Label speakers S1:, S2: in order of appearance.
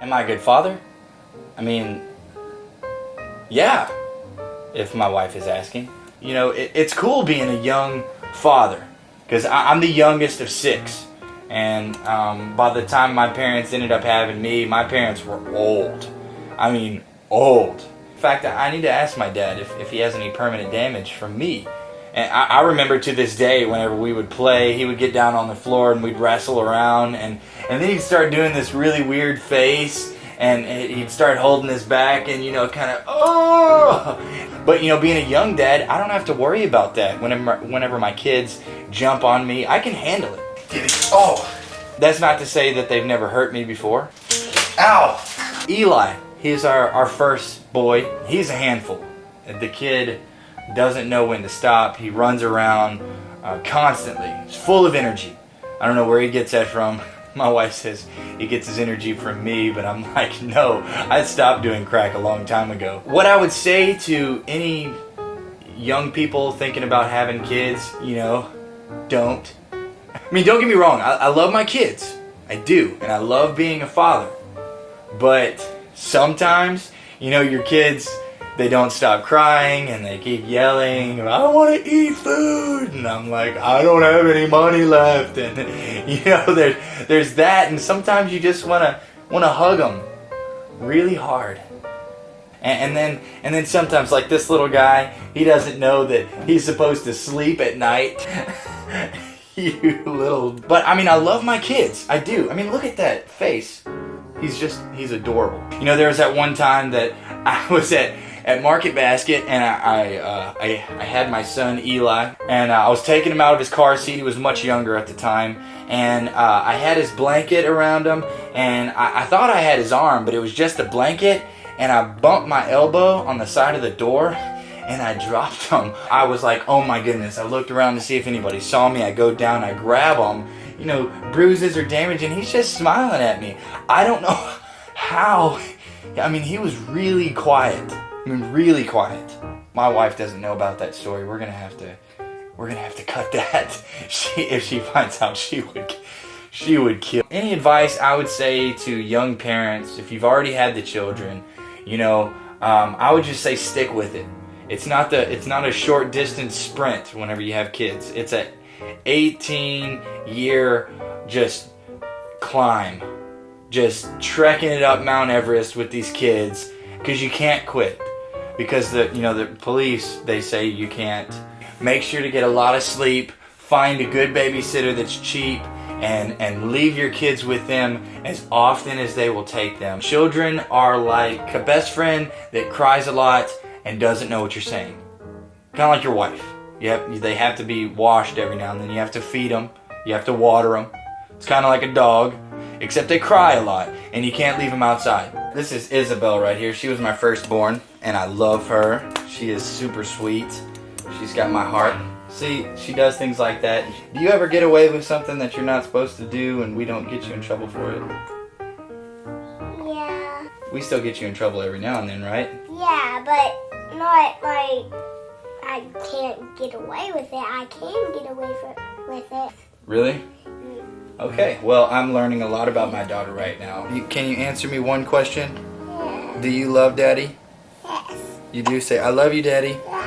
S1: Am I a good father? I mean, yeah, if my wife is asking. You know, it's cool being a young father, because I'm the youngest of 6. And by the time my parents ended up having me, my parents were old. I mean, old. In fact, I need to ask my dad if he has any permanent damage from me. And I remember to this day, whenever we would play, he would get down on the floor and we'd wrestle around, and then he'd start doing this really weird face, and he'd start holding his back and, you know, kind of, oh! But, you know, being a young dad, I don't have to worry about that. Whenever my kids jump on me, I can handle it. Oh! That's not to say that they've never hurt me before. Ow! Eli, he's our first boy. He's a handful. The kid doesn't know when to stop. He runs around constantly. He's full of energy. I don't know where he gets that from. My wife says he gets his energy from me, but I'm like, no, I stopped doing crack a long time ago. What I would say to any young people thinking about having kids, you know, don't. I mean, don't get me wrong, I love my kids. I do, and I love being a father. But sometimes, you know, your kids, they don't stop crying and they keep yelling, I want to eat food, and I'm like, I don't have any money left, and you know, there's that, and sometimes you just want to hug them really hard. And then sometimes, like this little guy, he doesn't know that he's supposed to sleep at night. You little... But I mean, I love my kids. I do. I mean, look at that face. He's adorable. You know, there was that one time that I was at Market Basket, and I had my son Eli, and I was taking him out of his car seat. He was much younger at the time, and I had his blanket around him, and I thought I had his arm, but it was just a blanket, and I bumped my elbow on the side of the door, and I dropped him. I was like, oh my goodness. I looked around to see if anybody saw me. I go down, I grab him, you know, bruises or damage, and he's just smiling at me. I don't know how. I mean, he was really quiet. I mean, really quiet. My wife doesn't know about that story. We're gonna have to cut that. If she finds out, she would kill. Any advice I would say to young parents, if you've already had the children, you know, I would just say stick with it. It's not a short distance sprint whenever you have kids. It's a 18-year just climb, just trekking it up Mount Everest with these kids, because you can't quit. Because the police, they say you can't. Make sure to get a lot of sleep, find a good babysitter that's cheap, and leave your kids with them as often as they will take them. Children are like a best friend that cries a lot and doesn't know what you're saying. Kind of like your wife. They have to be washed every now and then. You have to feed them. You have to water them. It's kind of like a dog, except they cry a lot, and you can't leave them outside. This is Isabel right here. She was my firstborn, and I love her. She is super sweet. She's got my heart. See, she does things like that. Do you ever get away with something that you're not supposed to do and we don't get you in trouble for it?
S2: Yeah.
S1: We still get you in trouble every now and then, right?
S2: Yeah, but not like I can't get away with it. I can get away with it.
S1: Really? Okay, well, I'm learning a lot about my daughter right now. Can you answer me one question?
S2: Yeah.
S1: Do you love Daddy?
S2: Yes.
S1: You do? Say, I love you, Daddy.
S2: I